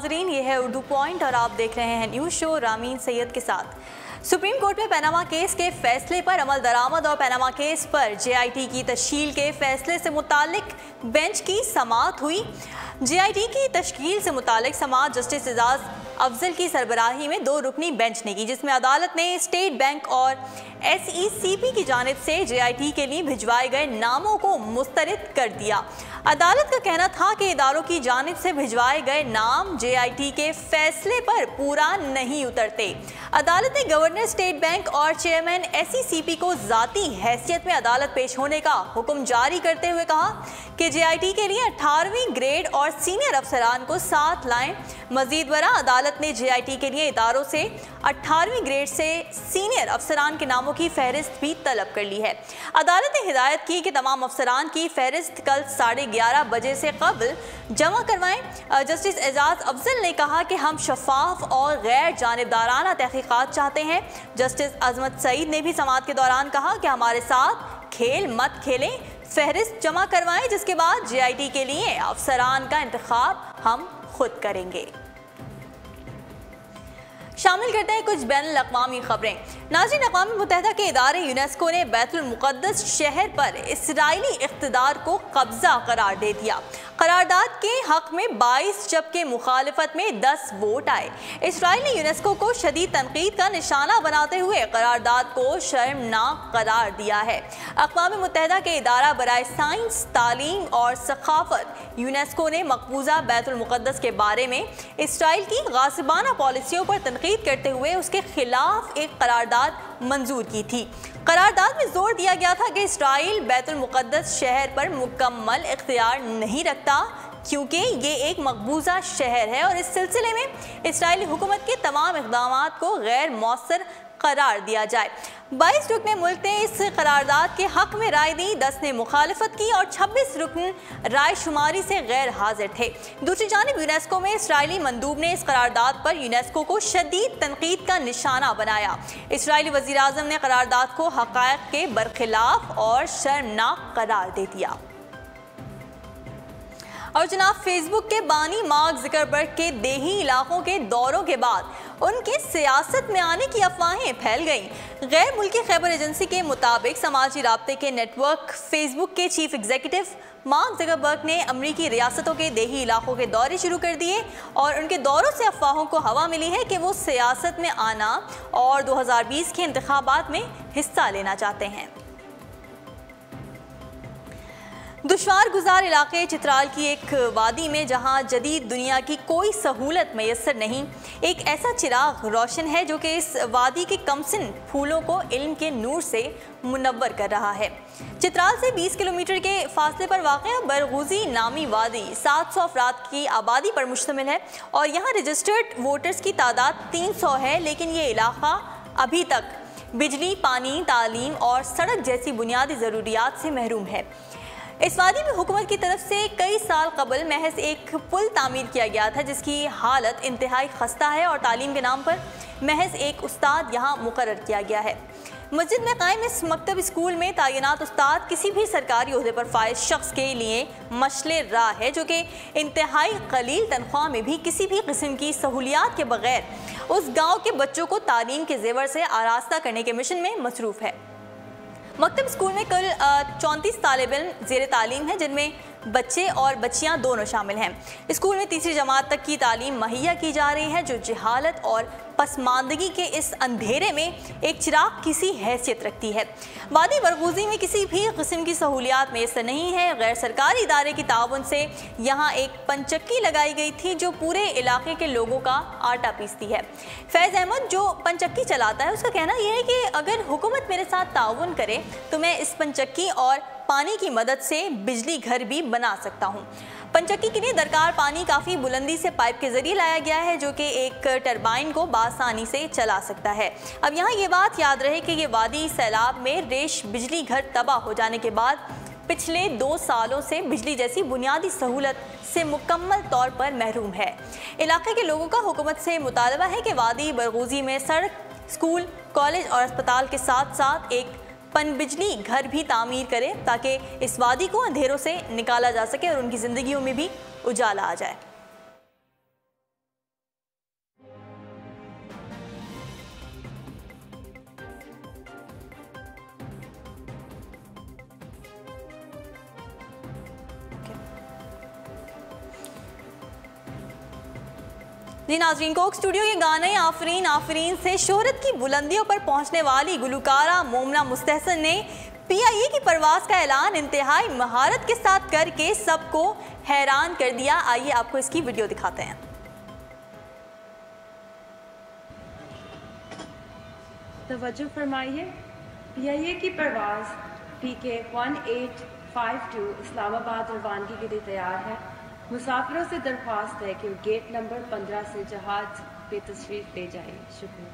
नाजरीन, ये है उर्दू पॉइंट और आप देख रहे हैं न्यूज़ शो रामीन सैयद के साथ। सुप्रीम कोर्ट में पनामा केस के फैसले पर अमल दरामद और पनामा केस पर JIT की तश्कील के फैसले से मुतालिक बेंच की समाअत हुई। JIT की तश्कील से मुतालिक समाअत जस्टिस एजाज अफजल की सरबराही में 2 रुकनी बेंच ने की, जिसमें अदालत ने स्टेट बैंक और SECP की जानिब से JIT के लिए भिजवाए गए नामों को मुस्तरद कर दिया। अदालत का कहना था कि इदारों की जानिब से भिजवाए गए नाम JIT के फैसले पर पूरा नहीं उतरते। अदालत ने गवर्नर स्टेट बैंक और चेयरमैन SECP को ज़ाती हैसियत में अदालत पेश होने का हुक्म जारी करते हुए कहा कि JIT के लिए 18वीं ग्रेड और सीनियर अफसरान को साथ लाएं। मजीद बरा अदालत ने JIT के लिए इदारों से 18वीं ग्रेड से सीनियर अफसरान के नामों की फहरिस्त भी तलब कर ली है। अदालत ने हिदायत की कि तमाम अफसरान की फहरिस्त कल 11:30 बजे से कबल जमा करवाएं। जस्टिस एजाज अफजल ने कहा कि हम शफाफ और गैर जानिबदाराना तहकीकात चाहते हैं। जस्टिस अजमत सईद ने भी समाअत के दौरान कहा कि हमारे साथ खेल मत खेलें, फहरिस्त जमा करवाएं, जिसके बाद JIT के लिए अफसरान का इंतखाब हम खुद करेंगे। शामिल करते हैं कुछ बैनुल-अक़वामी खबरें। नाज़रीन, अक़वाम मुत्तहिदा के इदारे यूनेस्को ने बैतुल मुक़द्दस शहर पर इसराइली इक़्तिदार को कब्ज़ा करार दे दिया। करारदाद के हक़ में 22 जबकि मुखालिफत में 10 वोट आए। इसराइल ने यूनेस्को को शदीद तनकीद का निशाना बनाते हुए करारदाद को शर्मनाक करार दिया है। अक़वाम मुत्तहिदा के इदारा बराए साइंस, तालीम और सक़ाफ़त यूनेस्को ने मक़बूज़ा बैतुल मुक़द्दस के बारे में इसराइल की गासिबाना पॉलिसियों पर तनकीद करते हुए उसके खिलाफ एक करारदाद मंजूर की थी। करारदाद में जोर दिया गया था कि इसराइल बैतुल मुक़द्दस शहर पर मुकम्मल इख्तियार नहीं रखता, क्योंकि ये एक मकबूजा शहर है और इस सिलसिले में इसराइली हुकूमत के तमाम इक़दामात को गैर मौसर करार दिया जाए। 22 रुकने मुल्क ने इस करारदाद के हक में राय दी, 10 ने मुखालिफत की और 26 रुकन राय शुमारी से गैर हाजिर थे। दूसरी जानिब यूनेस्को में इसराइली मंदूब ने इस करारदाद पर यूनेस्को को शदीद तनकीद का निशाना बनाया। इसराइली वज़ीर आज़म ने करारदाद को हक़ाइक़ के बरखिलाफ और शर्मनाक करार दे दिया। और जनाब, फेसबुक के बानी मार्क ज़करबर्ग के देही इलाकों के दौरों के बाद उनके सियासत में आने की अफवाहें फैल गईं। गैर मुल्की खबर एजेंसी के मुताबिक समाजी राब्ते के नेटवर्क फेसबुक के चीफ एग्जीक्यूटिव मार्क ज़करबर्ग ने अमरीकी रियासतों के देही इलाकों के दौरे शुरू कर दिए और उनके दौरों से अफवाहों को हवा मिली है कि वो सियासत में आना और 2020 के इंतखाबात में हिस्सा लेना चाहते हैं। दुश्वार गुजार इलाके चित्राल की एक वादी में जहां जदीद दुनिया की कोई सहूलत मैसर नहीं, एक ऐसा चिराग रोशन है जो कि इस वादी के कमसिन फूलों को इल्म के नूर से मुनव्वर कर रहा है। चित्राल से 20 किलोमीटर के फासले पर वाक़या बरगुज़ी नामी वादी 700 अफराद की आबादी पर मुश्तमिल है और यहाँ रजिस्टर्ड वोटर्स की तादाद 300 है, लेकिन ये इलाका अभी तक बिजली, पानी, तालीम और सड़क जैसी बुनियादी ज़रूरियात से महरूम है। इस वादी में हुकूमत की तरफ से कई साल कबल महज एक पुल तामीर किया गया था, जिसकी हालत इंतहाई खस्ता है और तालीम के नाम पर महज एक उस्ताद यहाँ मुकर्रर किया गया है। मस्जिद में कायम इस मकतब स्कूल में तैनात उस्ताद किसी भी सरकारी ओहदे पर फाइज शख्स के लिए मशले राह है, जो कि इंतहाई कलील तनख्वाह में भी किसी भी किस्म की सहूलियात के बगैर उस गाँव के बच्चों को तालीम के जेवर से आरास्ता करने के मिशन में मसरूफ़ है। मकतब स्कूल में कुल 34 तालिब-इल्म ज़ेर तालीम हैं, जिनमें बच्चे और बच्चियां दोनों शामिल हैं। स्कूल में तीसरी जमात तक की तालीम मुहैया की जा रही है, जो जहालत और पसमानदगी के इस अंधेरे में एक चिराग किसी हैसियत रखती है। वादी बरगुज़ी में किसी भी किस्म की सहूलियात मैसर नहीं है। गैर सरकारी इदारे की ताउन से यहाँ एक पंचक्की लगाई गई थी जो पूरे इलाके के लोगों का आटा पीसती है। फैज़ अहमद जो पंचक्की चलाता है, उसका कहना यह है कि अगर हुकूमत मेरे साथ ताउन करे तो मैं इस पंचक्की और पानी की मदद से बिजली घर भी बना सकता हूँ। पंचक्की के लिए दरकार पानी काफ़ी बुलंदी से पाइप के जरिए लाया गया है, जो कि एक टरबाइन को बासानी से चला सकता है। अब यहाँ ये बात याद रहे कि ये वादी सैलाब में रेश बिजली घर तबाह हो जाने के बाद पिछले 2 सालों से बिजली जैसी बुनियादी सहूलत से मुकम्मल तौर पर महरूम है। इलाके के लोगों का हुकूमत से मुतालबा है कि वादी बरगुज़ी में सड़क, स्कूल, कॉलेज और अस्पताल के साथ साथ एक पनबिजली घर भी तामीर करे, ताकि इस वादी को अंधेरों से निकाला जा सके और उनकी ज़िंदगियों में भी उजाला आ जाए। जी नाज़रीन, कोक स्टूडियो के गाने आफरीन आफरीन से शोहरत की बुलंदियों पर पहुंचने वाली गुलकारा मोमना मुस्तहसन ने PIA की परवाज़ का ऐलान इंतहाई महारत के साथ करके सबको हैरान कर दिया। आइए आपको इसकी वीडियो दिखाते हैं। तवज्जो फरमाइए, PIA की परवाज़ PK 1852 इस्लामाबाद रवानगी के लिए तैयार है। मुसाफिरों से दरख्वास्त है कि वो गेट नंबर 15 से जहाज पे तशरीफ़ ले जाए। शुक्रिया।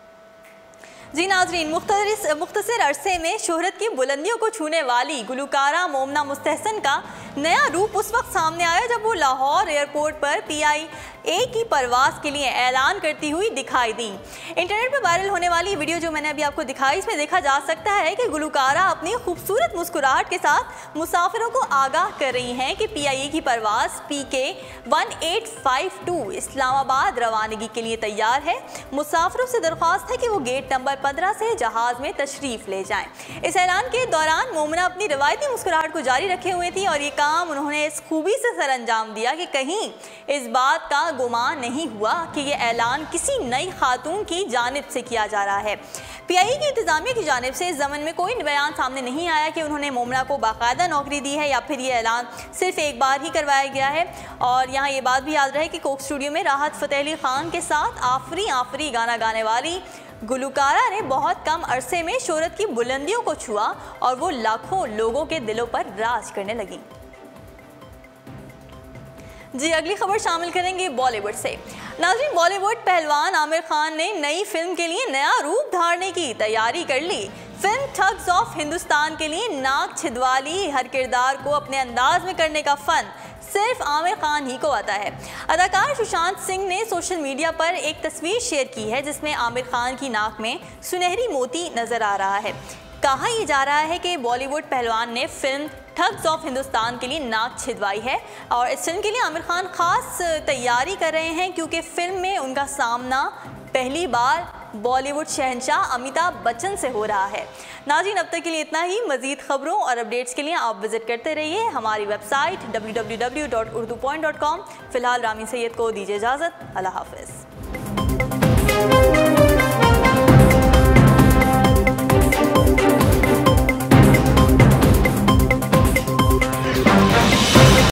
जी नाज़रीन, मुख्तसर अरसे में शोहरत की बुलंदियों को छूने वाली गुलकारा मोमना मुस्तहसन का नया रूप उस वक्त सामने आया जब वो लाहौर एयरपोर्ट पर PIA की परवाज़ के लिए ऐलान करती हुई दिखाई दी। इंटरनेट पर वायरल होने वाली वीडियो जो मैंने अभी आपको दिखाई, इसमें देखा जा सकता है कि गुलकारा अपनी खूबसूरत मुस्कुराहट के साथ मुसाफिरों को आगाह कर रही हैं कि PIA की परवाज़ PK 1852 इस्लामाबाद रवानगी के लिए तैयार है। मुसाफिरों से दरख्वास्त है कि वो गेट नंबर 15 से जहाज़ में तशरीफ़ ले जाएं। इस ऐलान के दौरान मोमना अपनी रवायती मुस्कुराहट को जारी रखे हुए थी और ये काम उन्होंने इस खूबी से सर अंजाम दिया कि कहीं इस बात का गुमान नहीं हुआ कि ये ऐलान किसी नई खातून की जानिब से किया जा रहा है। PIA की इंतज़ामिया की जानिब से इस ज़मन में कोई बयान सामने नहीं आया कि उन्होंने मोमना को बाकायदा नौकरी दी है या फिर ये ऐलान सिर्फ एक बार ही करवाया गया है। और यहाँ ये बात भी याद रहे कि कोक स्टूडियो में राहत फ़तेह अली खान के साथ आफरी आफरी गाना गाने वाली गुलकारा ने बहुत कम अरसे में शोहरत की बुलंदियों को छुआ और वो लाखों लोगों के दिलों पर राज करने लगी। जी अगली खबर शामिल करेंगे बॉलीवुड से। नाज़रीन, बॉलीवुड पहलवान आमिर खान ने नई फिल्म के लिए नया रूप धारने की तैयारी कर ली। फिल्म ठग्स ऑफ हिंदुस्तान के लिए नाक छिदवाली हर किरदार को अपने अंदाज में करने का फन सिर्फ आमिर खान ही को आता है। अदाकार सुशांत सिंह ने सोशल मीडिया पर एक तस्वीर शेयर की है जिसमें आमिर खान की नाक में सुनहरी मोती नजर आ रहा है। कहा यह जा रहा है कि बॉलीवुड पहलवान ने फिल्म ठग्स ऑफ हिंदुस्तान के लिए नाक छिदवाई है और इस फिल्म के लिए आमिर खान खास तैयारी कर रहे हैं क्योंकि फिल्म में उनका सामना पहली बार बॉलीवुड शहंशाह अमिताभ बच्चन से हो रहा है। नाज़रीन, अब तक के लिए इतना ही। मज़ीद खबरों और अपडेट्स के लिए आप विजिट करते रहिए हमारी वेबसाइट www.urdupoint.com। फ़िलहाल रामी सैयद को दीजिए इजाज़त। अल्लाह हाफ़िज़।